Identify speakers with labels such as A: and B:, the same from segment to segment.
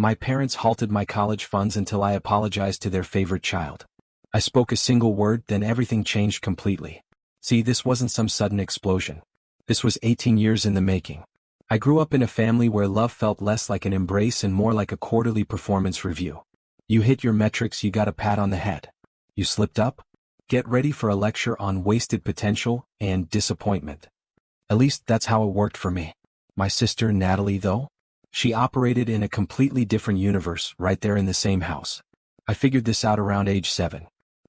A: My parents halted my college funds until I apologized to their favorite child. I spoke a single word, then everything changed completely. See, this wasn't some sudden explosion. This was 18 years in the making. I grew up in a family where love felt less like an embrace and more like a quarterly performance review. You hit your metrics, you got a pat on the head. You slipped up? Get ready for a lecture on wasted potential and disappointment. At least that's how it worked for me. My sister Natalie, though? She operated in a completely different universe, right there in the same house. I figured this out around age 7.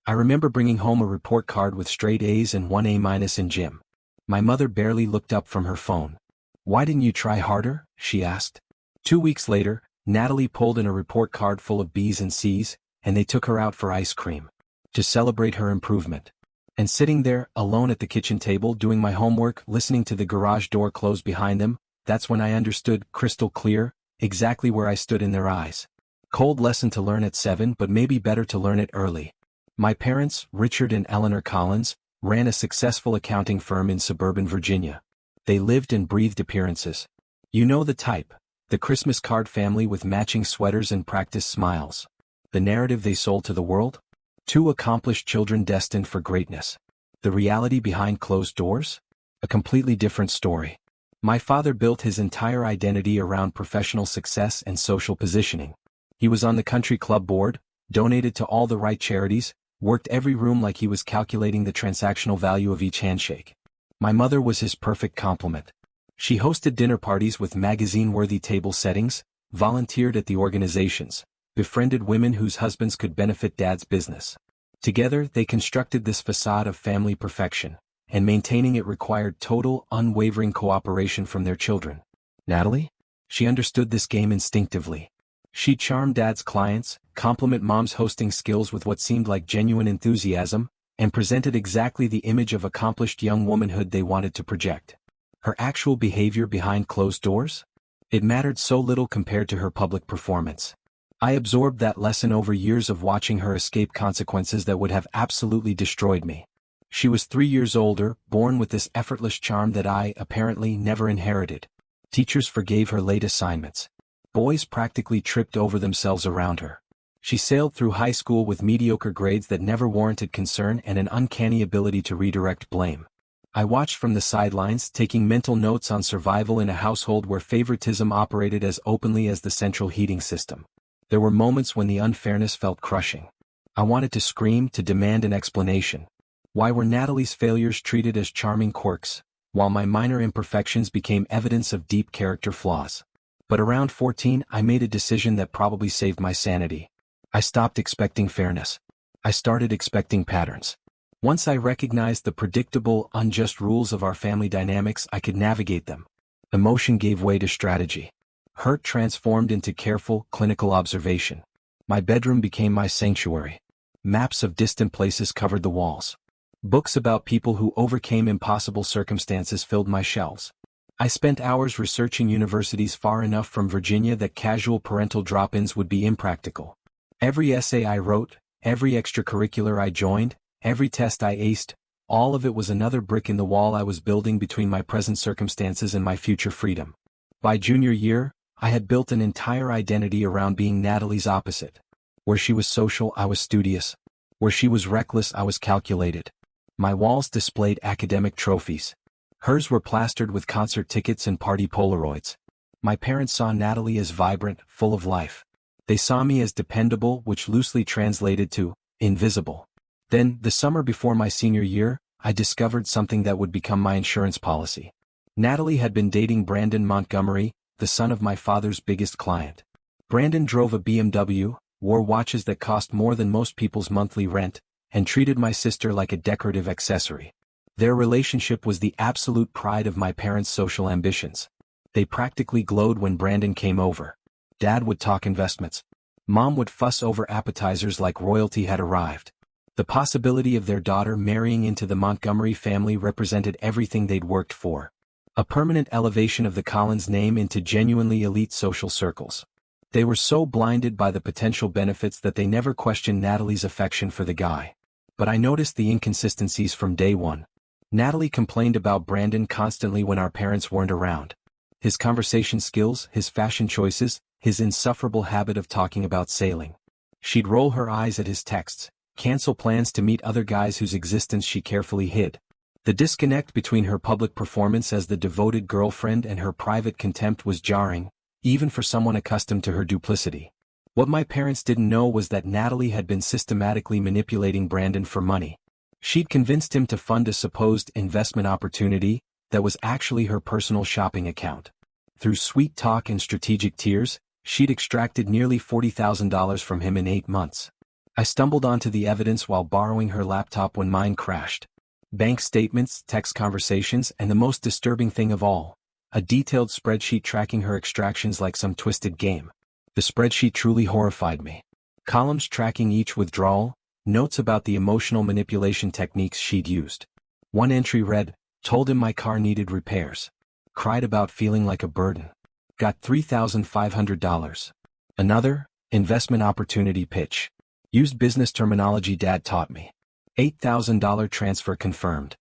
A: I remember bringing home a report card with straight A's and 1 A- in gym. My mother barely looked up from her phone. "Why didn't you try harder?" she asked. 2 weeks later, Natalie pulled in a report card full of B's and C's, and they took her out for ice cream. To celebrate her improvement. And sitting there, alone at the kitchen table doing my homework, listening to the garage door close behind them, that's when I understood, crystal clear, exactly where I stood in their eyes. Cold lesson to learn at 7, but maybe better to learn it early. My parents, Richard and Eleanor Collins, ran a successful accounting firm in suburban Virginia. They lived and breathed appearances. You know the type, the Christmas card family with matching sweaters and practiced smiles. The narrative they sold to the world? 2 accomplished children destined for greatness. The reality behind closed doors? A completely different story. My father built his entire identity around professional success and social positioning. He was on the country club board, donated to all the right charities, worked every room like he was calculating the transactional value of each handshake. My mother was his perfect complement. She hosted dinner parties with magazine-worthy table settings, volunteered at the organizations, befriended women whose husbands could benefit dad's business. Together, they constructed this facade of family perfection, and maintaining it required total, unwavering cooperation from their children. Natalie? She understood this game instinctively. She charmed dad's clients, compliment mom's hosting skills with what seemed like genuine enthusiasm, and presented exactly the image of accomplished young womanhood they wanted to project. Her actual behavior behind closed doors? It mattered so little compared to her public performance. I absorbed that lesson over years of watching her escape consequences that would have absolutely destroyed me. She was 3 years older, born with this effortless charm that I, apparently, never inherited. Teachers forgave her late assignments. Boys practically tripped over themselves around her. She sailed through high school with mediocre grades that never warranted concern and an uncanny ability to redirect blame. I watched from the sidelines, taking mental notes on survival in a household where favoritism operated as openly as the central heating system. There were moments when the unfairness felt crushing. I wanted to scream, to demand an explanation. Why were Natalie's failures treated as charming quirks, while my minor imperfections became evidence of deep character flaws? But around 14, I made a decision that probably saved my sanity. I stopped expecting fairness. I started expecting patterns. Once I recognized the predictable, unjust rules of our family dynamics, I could navigate them. Emotion gave way to strategy. Hurt transformed into careful, clinical observation. My bedroom became my sanctuary. Maps of distant places covered the walls. Books about people who overcame impossible circumstances filled my shelves. I spent hours researching universities far enough from Virginia that casual parental drop-ins would be impractical. Every essay I wrote, every extracurricular I joined, every test I aced, all of it was another brick in the wall I was building between my present circumstances and my future freedom. By junior year, I had built an entire identity around being Natalie's opposite. Where she was social, I was studious. Where she was reckless, I was calculated. My walls displayed academic trophies. Hers were plastered with concert tickets and party Polaroids. My parents saw Natalie as vibrant, full of life. They saw me as dependable, which loosely translated to invisible. Then, the summer before my senior year, I discovered something that would become my insurance policy. Natalie had been dating Brandon Montgomery, the son of my father's biggest client. Brandon drove a BMW, wore watches that cost more than most people's monthly rent, and treated my sister like a decorative accessory. Their relationship was the absolute pride of my parents' social ambitions. They practically glowed when Brandon came over. Dad would talk investments. Mom would fuss over appetizers like royalty had arrived. The possibility of their daughter marrying into the Montgomery family represented everything they'd worked for. A permanent elevation of the Collins name into genuinely elite social circles. They were so blinded by the potential benefits that they never questioned Natalie's affection for the guy. But I noticed the inconsistencies from day one. Natalie complained about Brandon constantly when our parents weren't around. His conversation skills, his fashion choices, his insufferable habit of talking about sailing. She'd roll her eyes at his texts, cancel plans to meet other guys whose existence she carefully hid. The disconnect between her public performance as the devoted girlfriend and her private contempt was jarring, even for someone accustomed to her duplicity. What my parents didn't know was that Natalie had been systematically manipulating Brandon for money. She'd convinced him to fund a supposed investment opportunity that was actually her personal shopping account. Through sweet talk and strategic tears, she'd extracted nearly $40,000 from him in 8 months. I stumbled onto the evidence while borrowing her laptop when mine crashed. Bank statements, text conversations, and the most disturbing thing of all, a detailed spreadsheet tracking her extractions like some twisted game. The spreadsheet truly horrified me. Columns tracking each withdrawal, notes about the emotional manipulation techniques she'd used. One entry read, "Told him my car needed repairs. Cried about feeling like a burden. Got $3,500. Another, investment opportunity pitch. Used business terminology Dad taught me. $8,000 transfer confirmed."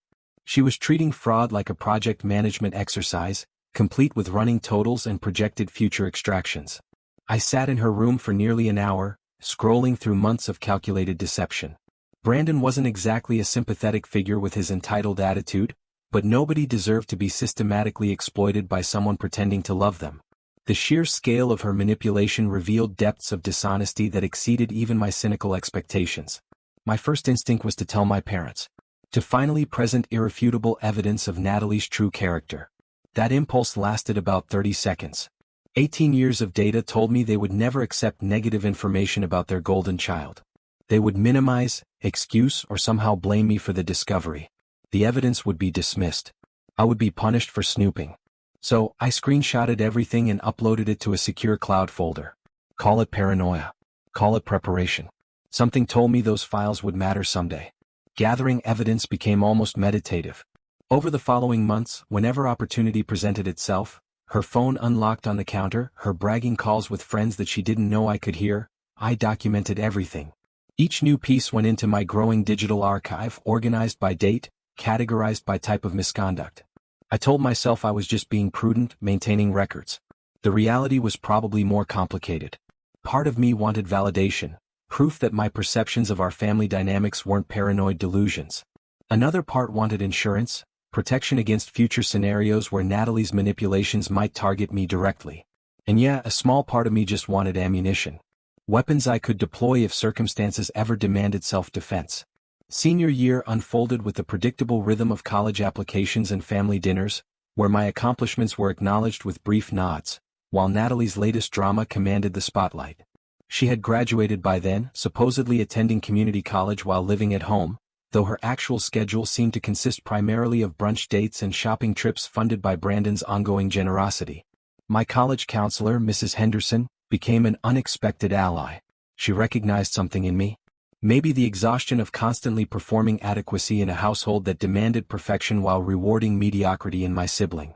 A: She was treating fraud like a project management exercise, complete with running totals and projected future extractions. I sat in her room for nearly an hour, scrolling through months of calculated deception. Brandon wasn't exactly a sympathetic figure with his entitled attitude, but nobody deserved to be systematically exploited by someone pretending to love them. The sheer scale of her manipulation revealed depths of dishonesty that exceeded even my cynical expectations. My first instinct was to tell my parents, to finally present irrefutable evidence of Natalie's true character. That impulse lasted about 30 seconds. 18 years of data told me they would never accept negative information about their golden child. They would minimize, excuse, or somehow blame me for the discovery. The evidence would be dismissed. I would be punished for snooping. So, I screenshotted everything and uploaded it to a secure cloud folder. Call it paranoia. Call it preparation. Something told me those files would matter someday. Gathering evidence became almost meditative. Over the following months, whenever opportunity presented itself, her phone unlocked on the counter, her bragging calls with friends that she didn't know I could hear, I documented everything. Each new piece went into my growing digital archive, organized by date, categorized by type of misconduct. I told myself I was just being prudent, maintaining records. The reality was probably more complicated. Part of me wanted validation, proof that my perceptions of our family dynamics weren't paranoid delusions. Another part wanted insurance, protection against future scenarios where Natalie's manipulations might target me directly. And yeah, a small part of me just wanted ammunition. Weapons I could deploy if circumstances ever demanded self-defense. Senior year unfolded with the predictable rhythm of college applications and family dinners, where my accomplishments were acknowledged with brief nods, while Natalie's latest drama commanded the spotlight. She had graduated by then, supposedly attending community college while living at home, though her actual schedule seemed to consist primarily of brunch dates and shopping trips funded by Brandon's ongoing generosity. My college counselor, Mrs. Henderson, became an unexpected ally. She recognized something in me. Maybe the exhaustion of constantly performing adequacy in a household that demanded perfection while rewarding mediocrity in my sibling.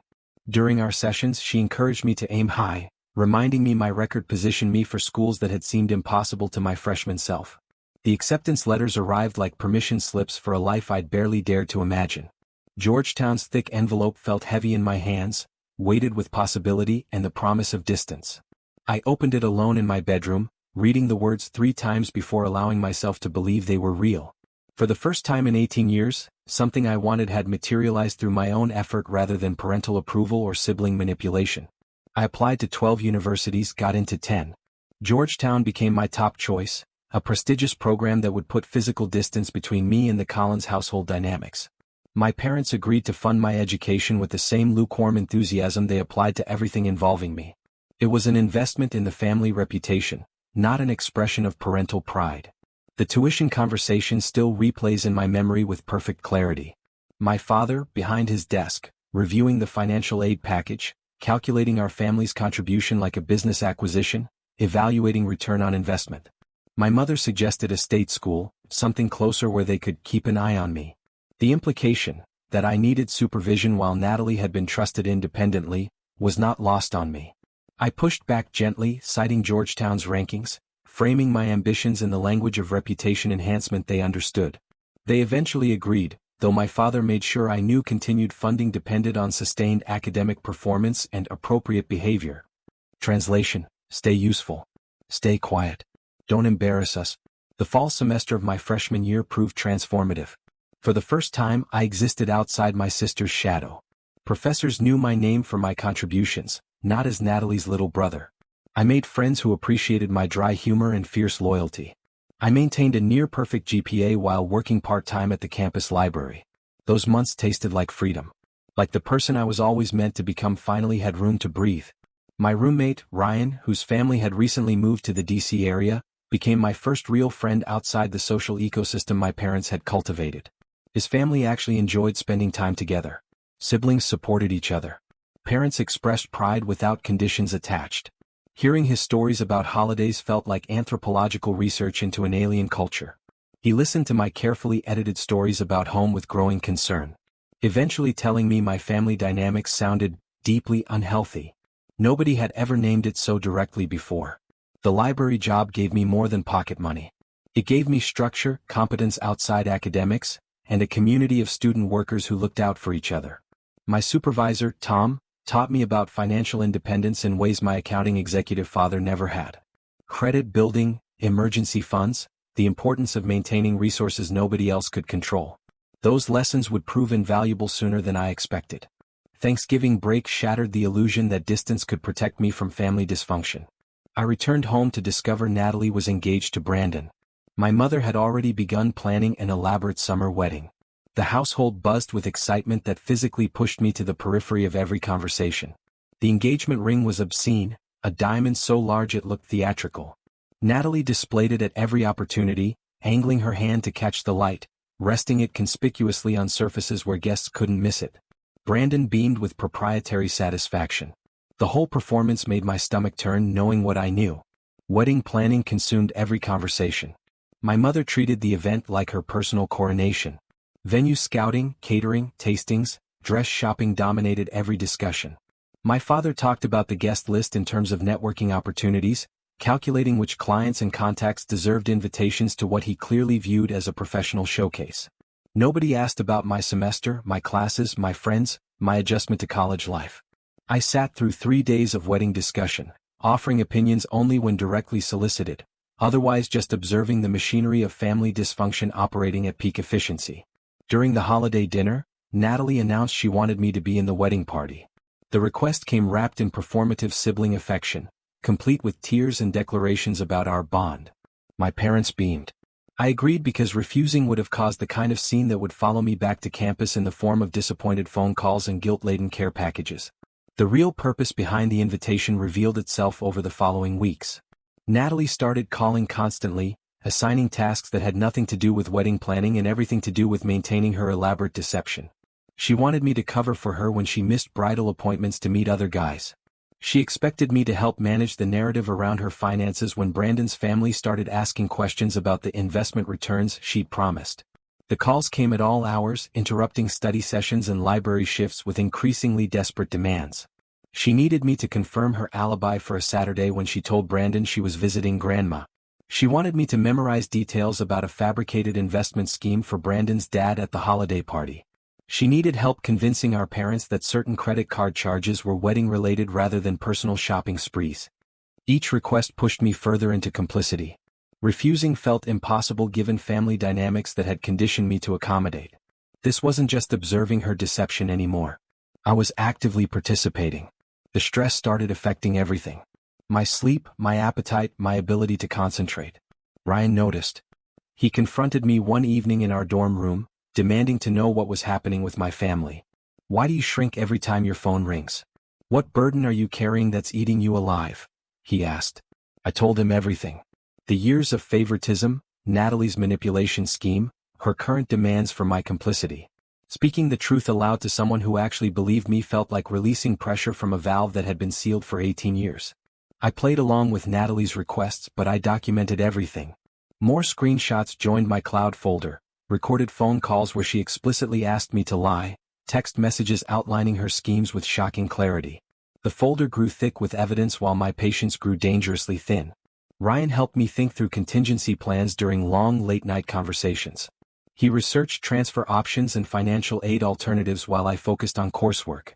A: During our sessions, she encouraged me to aim high, reminding me my record positioned me for schools that had seemed impossible to my freshman self. The acceptance letters arrived like permission slips for a life I'd barely dared to imagine. Georgetown's thick envelope felt heavy in my hands, weighted with possibility and the promise of distance. I opened it alone in my bedroom, reading the words 3 times before allowing myself to believe they were real. For the first time in 18 years, something I wanted had materialized through my own effort rather than parental approval or sibling manipulation. I applied to 12 universities, got into 10. Georgetown became my top choice, a prestigious program that would put physical distance between me and the Collins household dynamics. My parents agreed to fund my education with the same lukewarm enthusiasm they applied to everything involving me. It was an investment in the family reputation, not an expression of parental pride. The tuition conversation still replays in my memory with perfect clarity. My father, behind his desk, reviewing the financial aid package, calculating our family's contribution like a business acquisition, evaluating return on investment. My mother suggested a state school, something closer where they could keep an eye on me. The implication, that I needed supervision while Natalie had been trusted independently, was not lost on me. I pushed back gently, citing Georgetown's rankings, framing my ambitions in the language of reputation enhancement they understood. They eventually agreed, though my father made sure I knew continued funding depended on sustained academic performance and appropriate behavior. Translation: Stay useful. Stay quiet. Don't embarrass us. The fall semester of my freshman year proved transformative. For the first time, I existed outside my sister's shadow. Professors knew my name for my contributions, not as Natalie's little brother. I made friends who appreciated my dry humor and fierce loyalty. I maintained a near-perfect GPA while working part-time at the campus library. Those months tasted like freedom. Like the person I was always meant to become finally had room to breathe. My roommate, Ryan, whose family had recently moved to the DC area, became my first real friend outside the social ecosystem my parents had cultivated. His family actually enjoyed spending time together. Siblings supported each other. Parents expressed pride without conditions attached. Hearing his stories about holidays felt like anthropological research into an alien culture. He listened to my carefully edited stories about home with growing concern, eventually telling me my family dynamics sounded deeply unhealthy. Nobody had ever named it so directly before. The library job gave me more than pocket money. It gave me structure, competence outside academics, and a community of student workers who looked out for each other. My supervisor, Tom, taught me about financial independence in ways my accounting executive father never had. Credit building, emergency funds, the importance of maintaining resources nobody else could control. Those lessons would prove invaluable sooner than I expected. Thanksgiving break shattered the illusion that distance could protect me from family dysfunction. I returned home to discover Natalie was engaged to Brandon. My mother had already begun planning an elaborate summer wedding. The household buzzed with excitement that physically pushed me to the periphery of every conversation. The engagement ring was obscene, a diamond so large it looked theatrical. Natalie displayed it at every opportunity, angling her hand to catch the light, resting it conspicuously on surfaces where guests couldn't miss it. Brandon beamed with proprietary satisfaction. The whole performance made my stomach turn knowing what I knew. Wedding planning consumed every conversation. My mother treated the event like her personal coronation. Venue scouting, catering, tastings, dress shopping dominated every discussion. My father talked about the guest list in terms of networking opportunities, calculating which clients and contacts deserved invitations to what he clearly viewed as a professional showcase. Nobody asked about my semester, my classes, my friends, my adjustment to college life. I sat through 3 days of wedding discussion, offering opinions only when directly solicited, otherwise just observing the machinery of family dysfunction operating at peak efficiency. During the holiday dinner, Natalie announced she wanted me to be in the wedding party. The request came wrapped in performative sibling affection, complete with tears and declarations about our bond. My parents beamed. I agreed because refusing would have caused the kind of scene that would follow me back to campus in the form of disappointed phone calls and guilt-laden care packages. The real purpose behind the invitation revealed itself over the following weeks. Natalie started calling constantly, assigning tasks that had nothing to do with wedding planning and everything to do with maintaining her elaborate deception. She wanted me to cover for her when she missed bridal appointments to meet other guys. She expected me to help manage the narrative around her finances when Brandon's family started asking questions about the investment returns she'd promised. The calls came at all hours, interrupting study sessions and library shifts with increasingly desperate demands. She needed me to confirm her alibi for a Saturday when she told Brandon she was visiting Grandma. She wanted me to memorize details about a fabricated investment scheme for Brandon's dad at the holiday party. She needed help convincing our parents that certain credit card charges were wedding-related rather than personal shopping sprees. Each request pushed me further into complicity. Refusing felt impossible given family dynamics that had conditioned me to accommodate. This wasn't just observing her deception anymore. I was actively participating. The stress started affecting everything. My sleep, my appetite, my ability to concentrate. Ryan noticed. He confronted me one evening in our dorm room, demanding to know what was happening with my family. Why do you shrink every time your phone rings? What burden are you carrying that's eating you alive? He asked. I told him everything. The years of favoritism, Natalie's manipulation scheme, her current demands for my complicity. Speaking the truth aloud to someone who actually believed me felt like releasing pressure from a valve that had been sealed for 18 years. I played along with Natalie's requests, but I documented everything. More screenshots joined my cloud folder, recorded phone calls where she explicitly asked me to lie, text messages outlining her schemes with shocking clarity. The folder grew thick with evidence while my patience grew dangerously thin. Ryan helped me think through contingency plans during long late-night conversations. He researched transfer options and financial aid alternatives while I focused on coursework.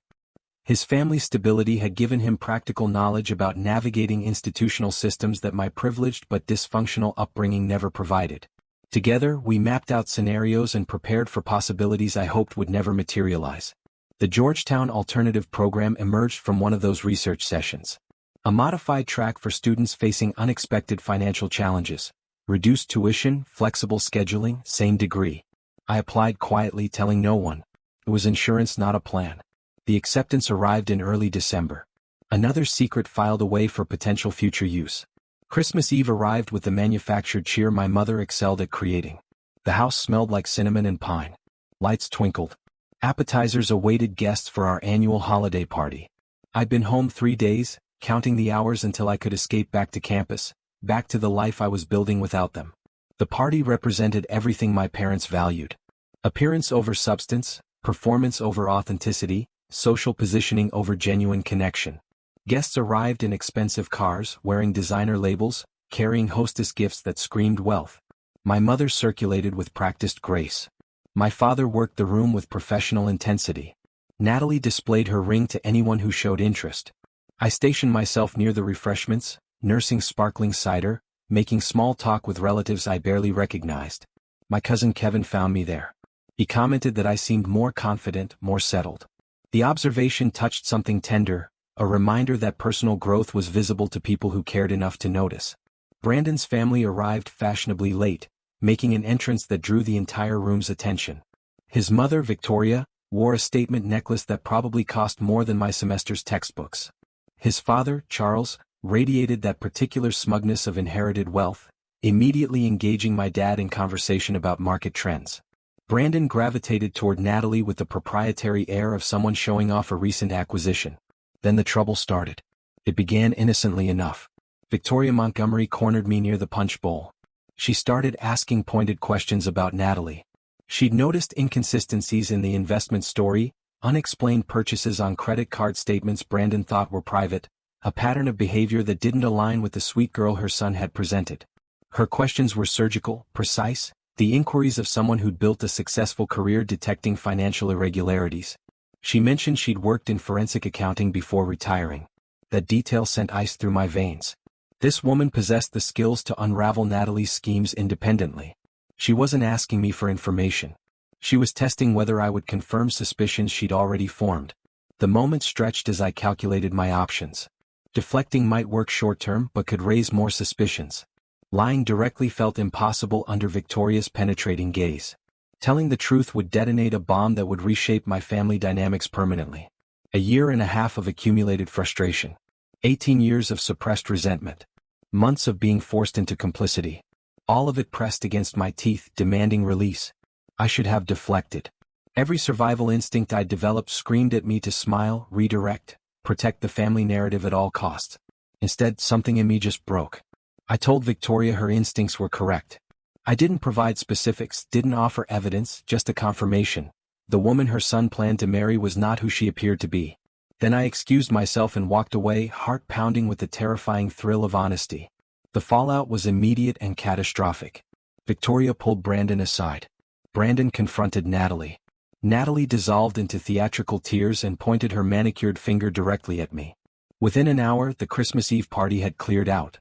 A: His family's stability had given him practical knowledge about navigating institutional systems that my privileged but dysfunctional upbringing never provided. Together, we mapped out scenarios and prepared for possibilities I hoped would never materialize. The Georgetown Alternative Program emerged from one of those research sessions. A modified track for students facing unexpected financial challenges. Reduced tuition, flexible scheduling, same degree. I applied quietly, telling no one. It was insurance, not a plan. The acceptance arrived in early December. Another secret filed away for potential future use. Christmas Eve arrived with the manufactured cheer my mother excelled at creating. The house smelled like cinnamon and pine. Lights twinkled. Appetizers awaited guests for our annual holiday party. I'd been home 3 days, counting the hours until I could escape back to campus, back to the life I was building without them. The party represented everything my parents valued. Appearance over substance, performance over authenticity, social positioning over genuine connection. Guests arrived in expensive cars, wearing designer labels, carrying hostess gifts that screamed wealth. My mother circulated with practiced grace. My father worked the room with professional intensity. Natalie displayed her ring to anyone who showed interest. I stationed myself near the refreshments, nursing sparkling cider, making small talk with relatives I barely recognized. My cousin Kevin found me there. He commented that I seemed more confident, more settled. The observation touched something tender, a reminder that personal growth was visible to people who cared enough to notice. Brandon's family arrived fashionably late, making an entrance that drew the entire room's attention. His mother, Victoria, wore a statement necklace that probably cost more than my semester's textbooks. His father, Charles, radiated that particular smugness of inherited wealth, immediately engaging my dad in conversation about market trends. Brandon gravitated toward Natalie with the proprietary air of someone showing off a recent acquisition. Then the trouble started. It began innocently enough. Victoria Montgomery cornered me near the punch bowl. She started asking pointed questions about Natalie. She'd noticed inconsistencies in the investment story, unexplained purchases on credit card statements Brandon thought were private, a pattern of behavior that didn't align with the sweet girl her son had presented. Her questions were surgical, precise, the inquiries of someone who'd built a successful career detecting financial irregularities. She mentioned she'd worked in forensic accounting before retiring. That detail sent ice through my veins. This woman possessed the skills to unravel Natalie's schemes independently. She wasn't asking me for information. She was testing whether I would confirm suspicions she'd already formed. The moment stretched as I calculated my options. Deflecting might work short-term but could raise more suspicions. Lying directly felt impossible under Victoria's penetrating gaze. Telling the truth would detonate a bomb that would reshape my family dynamics permanently. A year and a half of accumulated frustration. 18 years of suppressed resentment. Months of being forced into complicity. All of it pressed against my teeth, demanding release. I should have deflected. Every survival instinct I'd developed screamed at me to smile, redirect, protect the family narrative at all costs. Instead, something in me just broke. I told Victoria her instincts were correct. I didn't provide specifics, didn't offer evidence, just a confirmation. The woman her son planned to marry was not who she appeared to be. Then I excused myself and walked away, heart pounding with the terrifying thrill of honesty. The fallout was immediate and catastrophic. Victoria pulled Brandon aside. Brandon confronted Natalie. Natalie dissolved into theatrical tears and pointed her manicured finger directly at me. Within an hour, the Christmas Eve party had cleared out.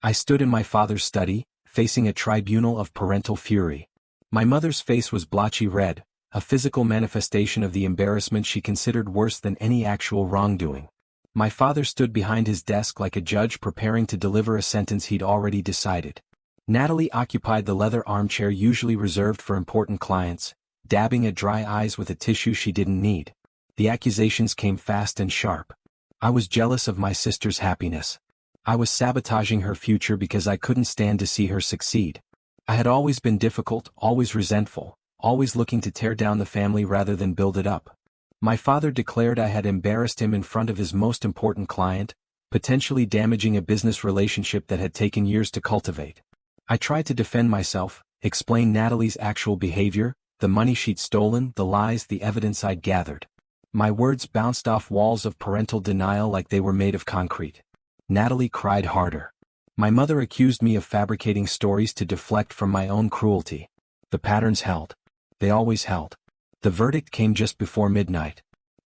A: I stood in my father's study, facing a tribunal of parental fury. My mother's face was blotchy red, a physical manifestation of the embarrassment she considered worse than any actual wrongdoing. My father stood behind his desk like a judge preparing to deliver a sentence he'd already decided. Natalie occupied the leather armchair usually reserved for important clients, dabbing at dry eyes with a tissue she didn't need. The accusations came fast and sharp. I was jealous of my sister's happiness. I was sabotaging her future because I couldn't stand to see her succeed. I had always been difficult, always resentful, always looking to tear down the family rather than build it up. My father declared I had embarrassed him in front of his most important client, potentially damaging a business relationship that had taken years to cultivate. I tried to defend myself, explain Natalie's actual behavior, the money she'd stolen, the lies, the evidence I'd gathered. My words bounced off walls of parental denial like they were made of concrete. Natalie cried harder. My mother accused me of fabricating stories to deflect from my own cruelty. The patterns held. They always held. The verdict came just before midnight.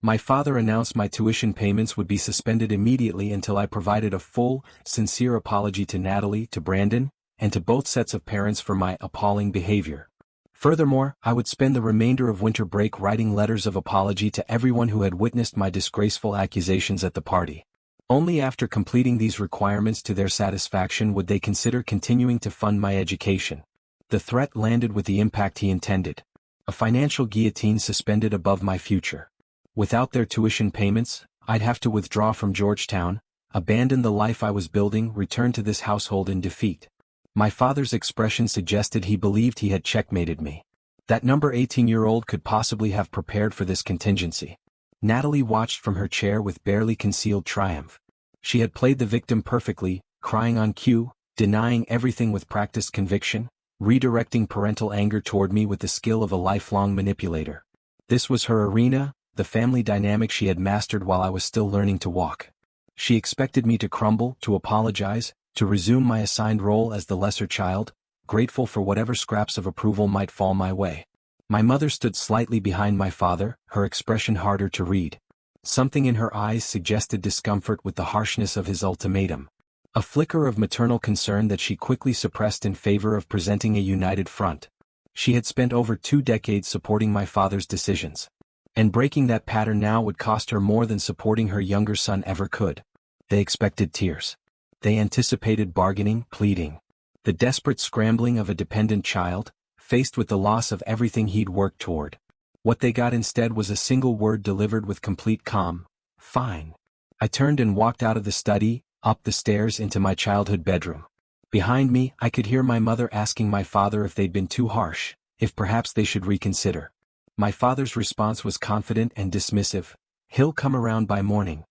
A: My father announced my tuition payments would be suspended immediately until I provided a full, sincere apology to Natalie, to Brandon, and to both sets of parents for my appalling behavior. Furthermore, I would spend the remainder of winter break writing letters of apology to everyone who had witnessed my disgraceful accusations at the party. Only after completing these requirements to their satisfaction would they consider continuing to fund my education. The threat landed with the impact he intended. A financial guillotine suspended above my future. Without their tuition payments, I'd have to withdraw from Georgetown, abandon the life I was building, return to this household in defeat. My father's expression suggested he believed he had checkmated me. That number 18-year-old could possibly have prepared for this contingency. Natalie watched from her chair with barely concealed triumph. She had played the victim perfectly, crying on cue, denying everything with practiced conviction, redirecting parental anger toward me with the skill of a lifelong manipulator. This was her arena, the family dynamic she had mastered while I was still learning to walk. She expected me to crumble, to apologize, to resume my assigned role as the lesser child, grateful for whatever scraps of approval might fall my way. My mother stood slightly behind my father, her expression harder to read. Something in her eyes suggested discomfort with the harshness of his ultimatum. A flicker of maternal concern that she quickly suppressed in favor of presenting a united front. She had spent over 2 decades supporting my father's decisions. And breaking that pattern now would cost her more than supporting her younger son ever could. They expected tears. They anticipated bargaining, pleading. The desperate scrambling of a dependent child, faced with the loss of everything he'd worked toward. What they got instead was a single word delivered with complete calm: fine. I turned and walked out of the study, up the stairs into my childhood bedroom. Behind me, I could hear my mother asking my father if they'd been too harsh, if perhaps they should reconsider. My father's response was confident and dismissive. He'll come around by morning.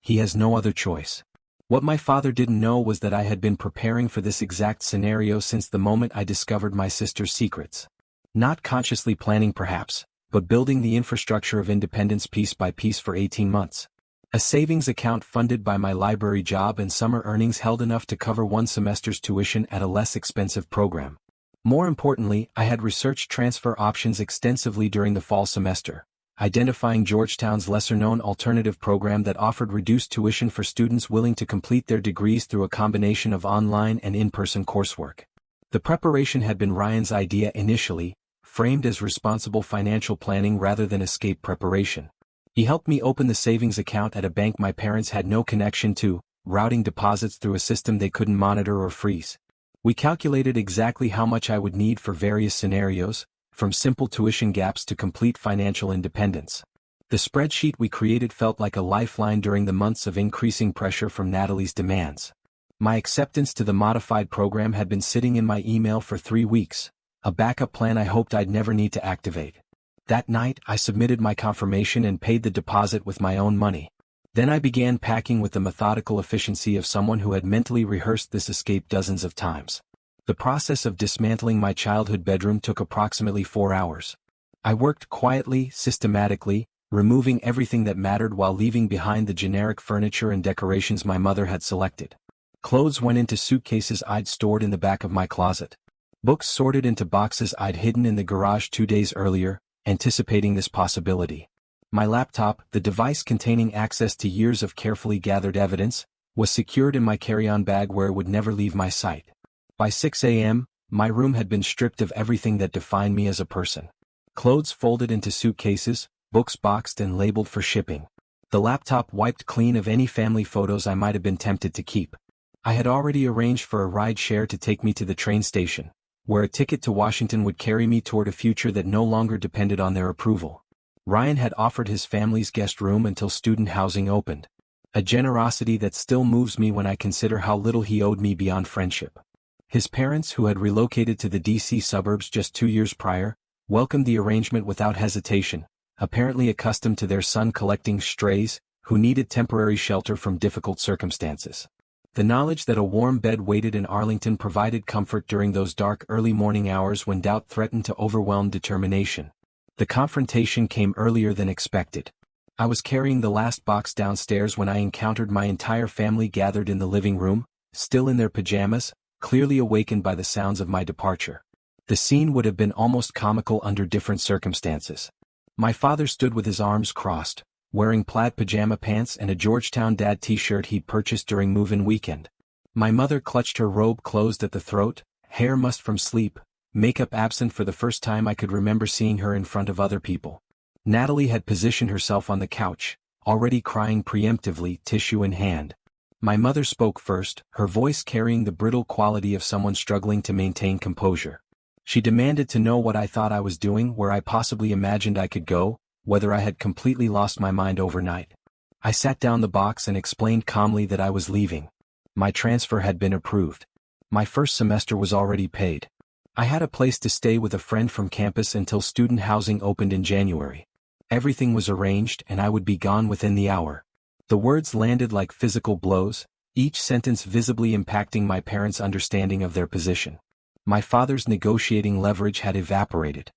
A: He has no other choice. What my father didn't know was that I had been preparing for this exact scenario since the moment I discovered my sister's secrets. Not consciously planning perhaps, but building the infrastructure of independence piece by piece for 18 months. A savings account funded by my library job and summer earnings held enough to cover one semester's tuition at a less expensive program. More importantly, I had researched transfer options extensively during the fall semester, identifying Georgetown's lesser-known alternative program that offered reduced tuition for students willing to complete their degrees through a combination of online and in-person coursework. The preparation had been Ryan's idea initially, framed as responsible financial planning rather than escape preparation. He helped me open the savings account at a bank my parents had no connection to, routing deposits through a system they couldn't monitor or freeze. We calculated exactly how much I would need for various scenarios, from simple tuition gaps to complete financial independence. The spreadsheet we created felt like a lifeline during the months of increasing pressure from Natalie's demands. My acceptance to the modified program had been sitting in my email for 3 weeks, a backup plan I hoped I'd never need to activate. That night, I submitted my confirmation and paid the deposit with my own money. Then I began packing with the methodical efficiency of someone who had mentally rehearsed this escape dozens of times. The process of dismantling my childhood bedroom took approximately 4 hours. I worked quietly, systematically, removing everything that mattered while leaving behind the generic furniture and decorations my mother had selected. Clothes went into suitcases I'd stored in the back of my closet. Books sorted into boxes I'd hidden in the garage 2 days earlier, anticipating this possibility. My laptop, the device containing access to years of carefully gathered evidence, was secured in my carry-on bag where it would never leave my sight. By 6 a.m., my room had been stripped of everything that defined me as a person. Clothes folded into suitcases, books boxed and labeled for shipping. The laptop wiped clean of any family photos I might have been tempted to keep. I had already arranged for a ride share to take me to the train station, where a ticket to Washington would carry me toward a future that no longer depended on their approval. Ryan had offered his family's guest room until student housing opened. A generosity that still moves me when I consider how little he owed me beyond friendship. His parents, who had relocated to the D.C. suburbs just 2 years prior, welcomed the arrangement without hesitation, apparently accustomed to their son collecting strays, who needed temporary shelter from difficult circumstances. The knowledge that a warm bed waited in Arlington provided comfort during those dark early morning hours when doubt threatened to overwhelm determination. The confrontation came earlier than expected. I was carrying the last box downstairs when I encountered my entire family gathered in the living room, still in their pajamas, clearly awakened by the sounds of my departure. The scene would have been almost comical under different circumstances. My father stood with his arms crossed, wearing plaid pajama pants and a Georgetown Dad t-shirt he'd purchased during move-in weekend. My mother clutched her robe closed at the throat, hair mussed from sleep, makeup absent for the first time I could remember seeing her in front of other people. Natalie had positioned herself on the couch, already crying preemptively, tissue in hand. My mother spoke first, her voice carrying the brittle quality of someone struggling to maintain composure. She demanded to know what I thought I was doing, where I possibly imagined I could go, whether I had completely lost my mind overnight. I sat down the box and explained calmly that I was leaving. My transfer had been approved. My first semester was already paid. I had a place to stay with a friend from campus until student housing opened in January. Everything was arranged and I would be gone within the hour. The words landed like physical blows, each sentence visibly impacting my parents' understanding of their position. My father's negotiating leverage had evaporated.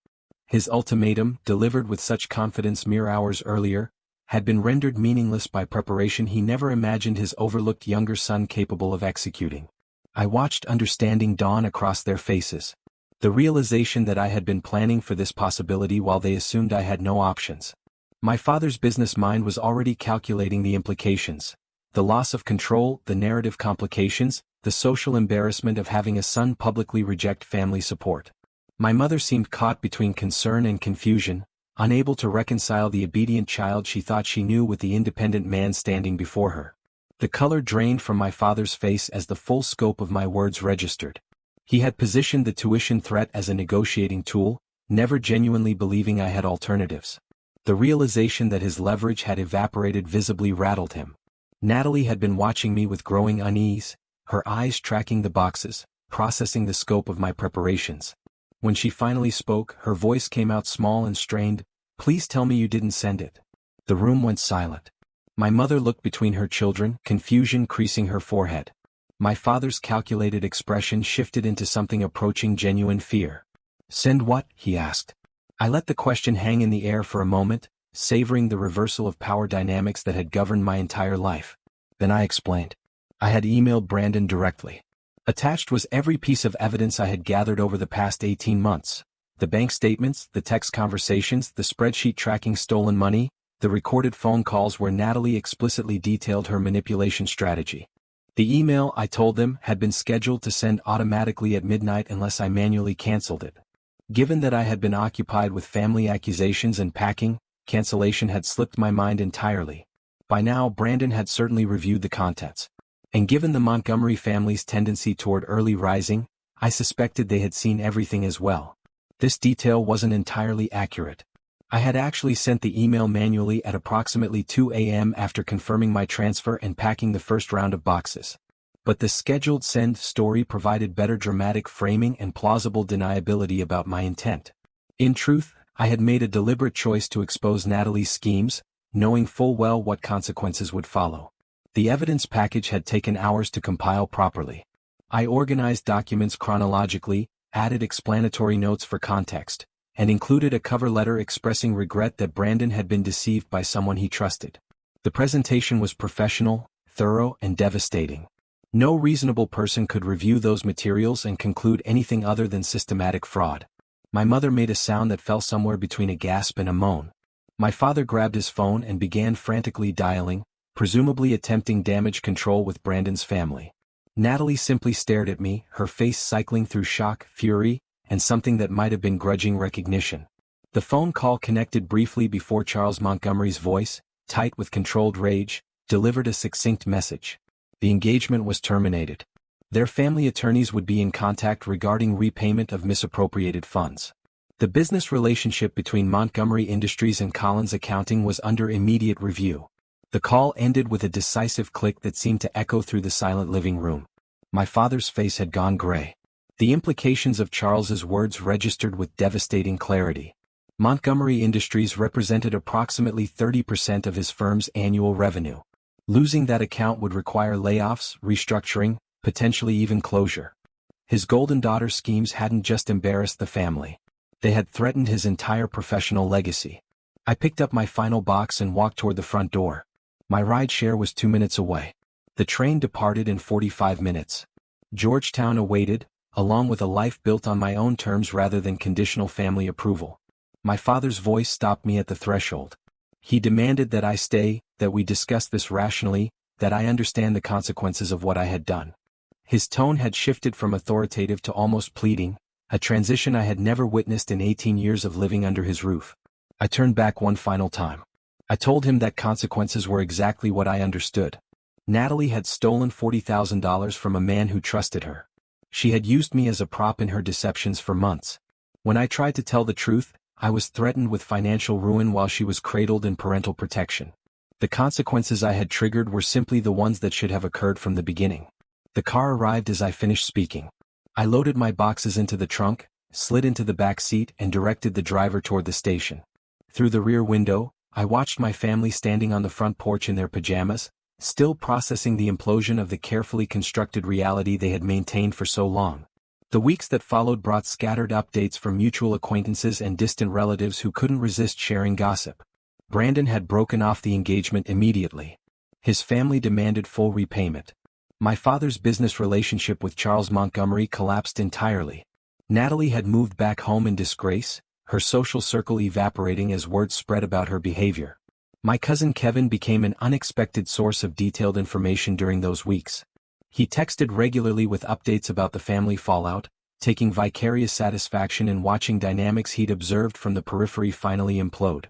A: His ultimatum, delivered with such confidence mere hours earlier, had been rendered meaningless by preparation he never imagined his overlooked younger son capable of executing. I watched understanding dawn across their faces. The realization that I had been planning for this possibility while they assumed I had no options. My father's business mind was already calculating the implications. The loss of control, the narrative complications, the social embarrassment of having a son publicly reject family support. My mother seemed caught between concern and confusion, unable to reconcile the obedient child she thought she knew with the independent man standing before her. The color drained from my father's face as the full scope of my words registered. He had positioned the tuition threat as a negotiating tool, never genuinely believing I had alternatives. The realization that his leverage had evaporated visibly rattled him. Natalie had been watching me with growing unease, her eyes tracking the boxes, processing the scope of my preparations. When she finally spoke, her voice came out small and strained, "Please tell me you didn't send it." The room went silent. My mother looked between her children, confusion creasing her forehead. My father's calculated expression shifted into something approaching genuine fear. "Send what?" he asked. I let the question hang in the air for a moment, savoring the reversal of power dynamics that had governed my entire life. Then I explained. I had emailed Brandon directly. Attached was every piece of evidence I had gathered over the past 18 months. The bank statements, the text conversations, the spreadsheet tracking stolen money, the recorded phone calls where Natalie explicitly detailed her manipulation strategy. The email, I told them, had been scheduled to send automatically at midnight unless I manually canceled it. Given that I had been occupied with family accusations and packing, cancellation had slipped my mind entirely. By now Brandon had certainly reviewed the contents. And given the Montgomery family's tendency toward early rising, I suspected they had seen everything as well. This detail wasn't entirely accurate. I had actually sent the email manually at approximately 2 a.m. after confirming my transfer and packing the first round of boxes. But the scheduled send story provided better dramatic framing and plausible deniability about my intent. In truth, I had made a deliberate choice to expose Natalie's schemes, knowing full well what consequences would follow. The evidence package had taken hours to compile properly. I organized documents chronologically, added explanatory notes for context, and included a cover letter expressing regret that Brandon had been deceived by someone he trusted. The presentation was professional, thorough, and devastating. No reasonable person could review those materials and conclude anything other than systematic fraud. My mother made a sound that fell somewhere between a gasp and a moan. My father grabbed his phone and began frantically dialing, presumably attempting damage control with Brandon's family. Natalie simply stared at me, her face cycling through shock, fury, and something that might have been grudging recognition. The phone call connected briefly before Charles Montgomery's voice, tight with controlled rage, delivered a succinct message. The engagement was terminated. Their family attorneys would be in contact regarding repayment of misappropriated funds. The business relationship between Montgomery Industries and Collins Accounting was under immediate review. The call ended with a decisive click that seemed to echo through the silent living room. My father's face had gone gray. The implications of Charles's words registered with devastating clarity. Montgomery Industries represented approximately 30% of his firm's annual revenue. Losing that account would require layoffs, restructuring, potentially even closure. His golden daughter schemes hadn't just embarrassed the family. They had threatened his entire professional legacy. I picked up my final box and walked toward the front door. My ride share was 2 minutes away. The train departed in 45 minutes. Georgetown awaited, along with a life built on my own terms rather than conditional family approval. My father's voice stopped me at the threshold. He demanded that I stay, that we discuss this rationally, that I understand the consequences of what I had done. His tone had shifted from authoritative to almost pleading, a transition I had never witnessed in 18 years of living under his roof. I turned back one final time. I told him that consequences were exactly what I understood. Natalie had stolen $40,000 from a man who trusted her. She had used me as a prop in her deceptions for months. When I tried to tell the truth, I was threatened with financial ruin while she was cradled in parental protection. The consequences I had triggered were simply the ones that should have occurred from the beginning. The car arrived as I finished speaking. I loaded my boxes into the trunk, slid into the back seat and directed the driver toward the station. Through the rear window, I watched my family standing on the front porch in their pajamas, still processing the implosion of the carefully constructed reality they had maintained for so long. The weeks that followed brought scattered updates from mutual acquaintances and distant relatives who couldn't resist sharing gossip. Brandon had broken off the engagement immediately. His family demanded full repayment. My father's business relationship with Charles Montgomery collapsed entirely. Natalie had moved back home in disgrace, her social circle evaporating as word spread about her behavior. My cousin Kevin became an unexpected source of detailed information during those weeks. He texted regularly with updates about the family fallout, taking vicarious satisfaction in watching dynamics he'd observed from the periphery finally implode.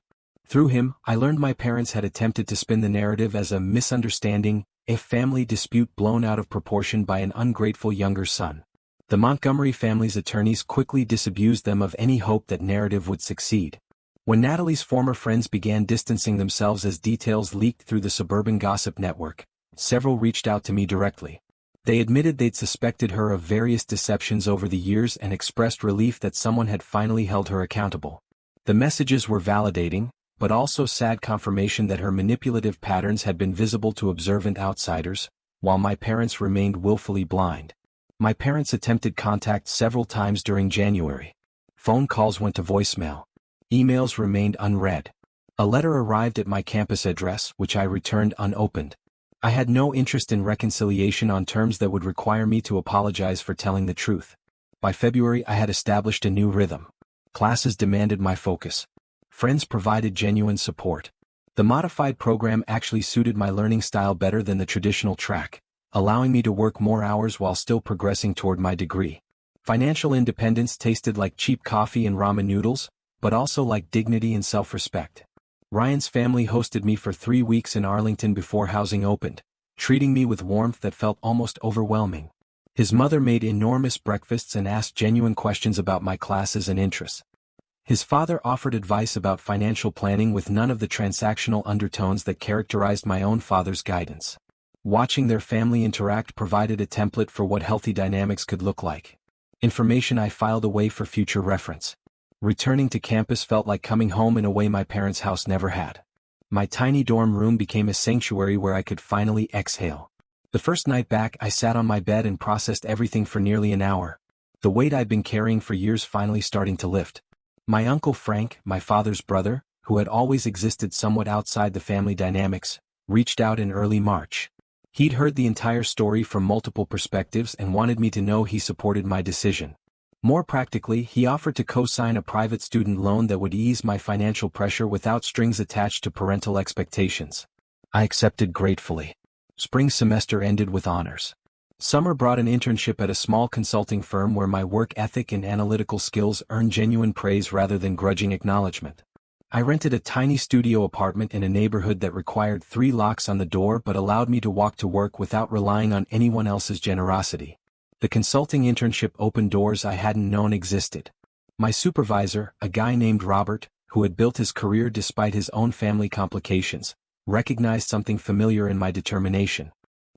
A: Through him, I learned my parents had attempted to spin the narrative as a misunderstanding, a family dispute blown out of proportion by an ungrateful younger son. The Montgomery family's attorneys quickly disabused them of any hope that narrative would succeed. When Natalie's former friends began distancing themselves as details leaked through the suburban gossip network, several reached out to me directly. They admitted they'd suspected her of various deceptions over the years and expressed relief that someone had finally held her accountable. The messages were validating, but also sad confirmation that her manipulative patterns had been visible to observant outsiders, while my parents remained willfully blind. My parents attempted contact several times during January. Phone calls went to voicemail. Emails remained unread. A letter arrived at my campus address, which I returned unopened. I had no interest in reconciliation on terms that would require me to apologize for telling the truth. By February I had established a new rhythm. Classes demanded my focus. Friends provided genuine support. The modified program actually suited my learning style better than the traditional track, allowing me to work more hours while still progressing toward my degree. Financial independence tasted like cheap coffee and ramen noodles, but also like dignity and self-respect. Ryan's family hosted me for 3 weeks in Arlington before housing opened, treating me with warmth that felt almost overwhelming. His mother made enormous breakfasts and asked genuine questions about my classes and interests. His father offered advice about financial planning with none of the transactional undertones that characterized my own father's guidance. Watching their family interact provided a template for what healthy dynamics could look like. Information I filed away for future reference. Returning to campus felt like coming home in a way my parents' house never had. My tiny dorm room became a sanctuary where I could finally exhale. The first night back I sat on my bed and processed everything for nearly an hour. The weight I'd been carrying for years finally starting to lift. My uncle Frank, my father's brother, who had always existed somewhat outside the family dynamics, reached out in early March. He'd heard the entire story from multiple perspectives and wanted me to know he supported my decision. More practically, he offered to co-sign a private student loan that would ease my financial pressure without strings attached to parental expectations. I accepted gratefully. Spring semester ended with honors. Summer brought an internship at a small consulting firm where my work ethic and analytical skills earned genuine praise rather than grudging acknowledgement. I rented a tiny studio apartment in a neighborhood that required 3 locks on the door but allowed me to walk to work without relying on anyone else's generosity. The consulting internship opened doors I hadn't known existed. My supervisor, a guy named Robert, who had built his career despite his own family complications, recognized something familiar in my determination.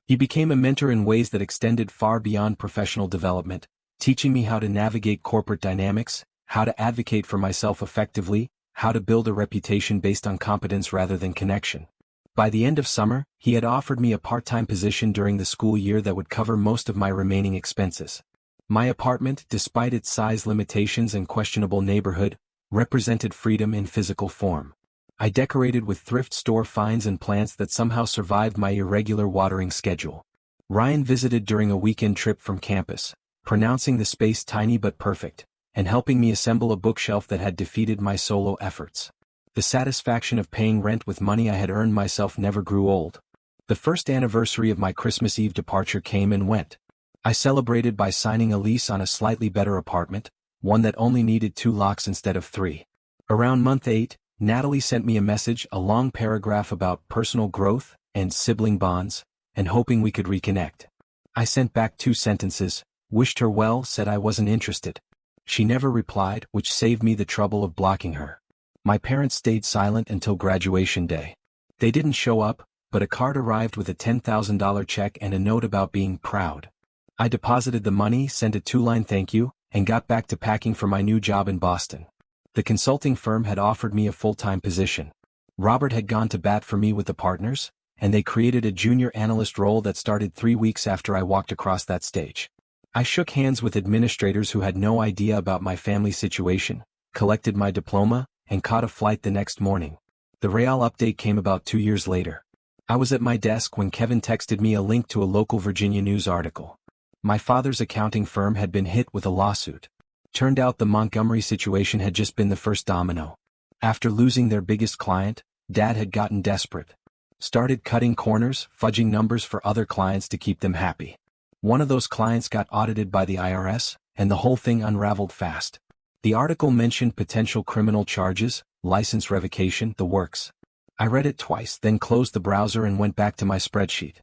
A: He became a mentor in ways that extended far beyond professional development, teaching me how to navigate corporate dynamics, how to advocate for myself effectively, how to build a reputation based on competence rather than connection. By the end of summer, he had offered me a part-time position during the school year that would cover most of my remaining expenses. My apartment, despite its size limitations and questionable neighborhood, represented freedom in physical form. I decorated with thrift store finds and plants that somehow survived my irregular watering schedule. Ryan visited during a weekend trip from campus, pronouncing the space tiny but perfect, and helping me assemble a bookshelf that had defeated my solo efforts. The satisfaction of paying rent with money I had earned myself never grew old. The first anniversary of my Christmas Eve departure came and went. I celebrated by signing a lease on a slightly better apartment, one that only needed 2 locks instead of 3. Around month 8, Natalie sent me a message, a long paragraph about personal growth and sibling bonds, and hoping we could reconnect. I sent back 2 sentences, wished her well, said I wasn't interested. She never replied, which saved me the trouble of blocking her. My parents stayed silent until graduation day. They didn't show up, but a card arrived with a $10,000 check and a note about being proud. I deposited the money, sent a 2-line thank you, and got back to packing for my new job in Boston. The consulting firm had offered me a full-time position. Robert had gone to bat for me with the partners, and they created a junior analyst role that started 3 weeks after I walked across that stage. I shook hands with administrators who had no idea about my family situation, collected my diploma, and caught a flight the next morning. The real update came about 2 years later. I was at my desk when Kevin texted me a link to a local Virginia news article. My father's accounting firm had been hit with a lawsuit. Turned out the Montgomery situation had just been the first domino. After losing their biggest client, Dad had gotten desperate. Started cutting corners, fudging numbers for other clients to keep them happy. One of those clients got audited by the IRS, and the whole thing unraveled fast. The article mentioned potential criminal charges, license revocation, the works. I read it twice, then closed the browser and went back to my spreadsheet.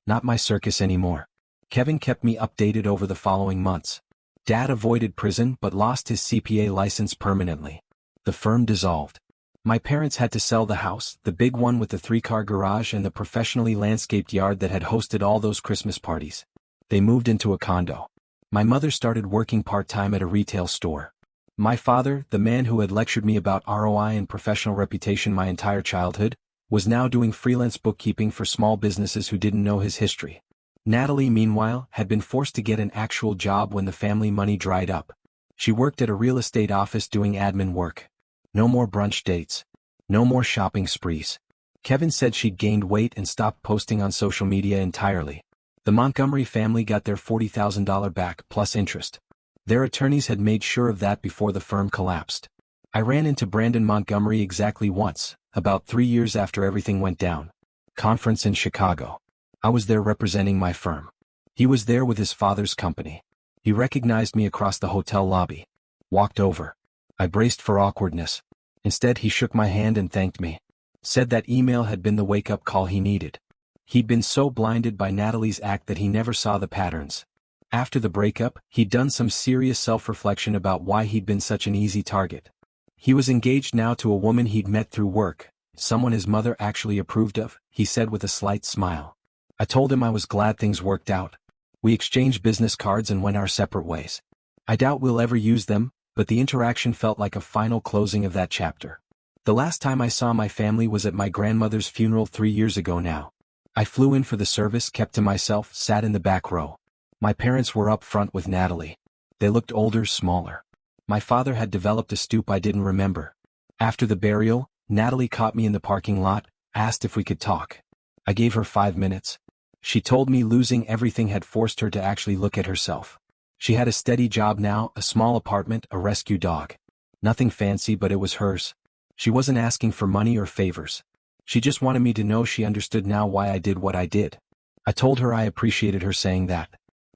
A: Not my circus anymore. Kevin kept me updated over the following months. Dad avoided prison but lost his CPA license permanently. The firm dissolved. My parents had to sell the house, the big one with the 3-car garage and the professionally landscaped yard that had hosted all those Christmas parties. They moved into a condo. My mother started working part-time at a retail store. My father, the man who had lectured me about ROI and professional reputation my entire childhood, was now doing freelance bookkeeping for small businesses who didn't know his history. Natalie, meanwhile, had been forced to get an actual job when the family money dried up. She worked at a real estate office doing admin work. No more brunch dates. No more shopping sprees. Kevin said she'd gained weight and stopped posting on social media entirely. The Montgomery family got their $40,000 back plus interest. Their attorneys had made sure of that before the firm collapsed. I ran into Brandon Montgomery exactly once, about 3 years after everything went down. Conference in Chicago. I was there representing my firm. He was there with his father's company. He recognized me across the hotel lobby. Walked over. I braced for awkwardness. Instead, he shook my hand and thanked me. Said that email had been the wake-up call he needed. He'd been so blinded by Natalie's act that he never saw the patterns. After the breakup, he'd done some serious self-reflection about why he'd been such an easy target. He was engaged now to a woman he'd met through work, someone his mother actually approved of, he said with a slight smile. I told him I was glad things worked out. We exchanged business cards and went our separate ways. I doubt we'll ever use them, but the interaction felt like a final closing of that chapter. The last time I saw my family was at my grandmother's funeral 3 years ago now. I flew in for the service, kept to myself, sat in the back row. My parents were up front with Natalie. They looked older, smaller. My father had developed a stoop I didn't remember. After the burial, Natalie caught me in the parking lot, asked if we could talk. I gave her 5 minutes. She told me losing everything had forced her to actually look at herself. She had a steady job now, a small apartment, a rescue dog. Nothing fancy, but it was hers. She wasn't asking for money or favors. She just wanted me to know she understood now why I did what I did. I told her I appreciated her saying that.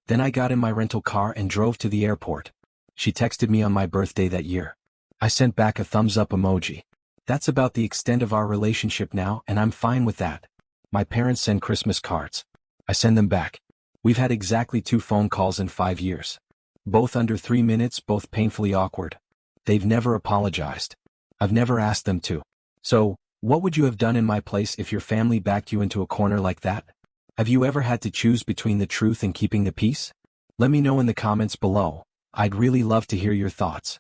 A: Then I got in my rental car and drove to the airport. She texted me on my birthday that year. I sent back a thumbs-up emoji. That's about the extent of our relationship now, and I'm fine with that. My parents send Christmas cards. I send them back. We've had exactly 2 phone calls in 5 years. Both under 3 minutes, both painfully awkward. They've never apologized. I've never asked them to. So, what would you have done in my place if your family backed you into a corner like that? Have you ever had to choose between the truth and keeping the peace? Let me know in the comments below. I'd really love to hear your thoughts.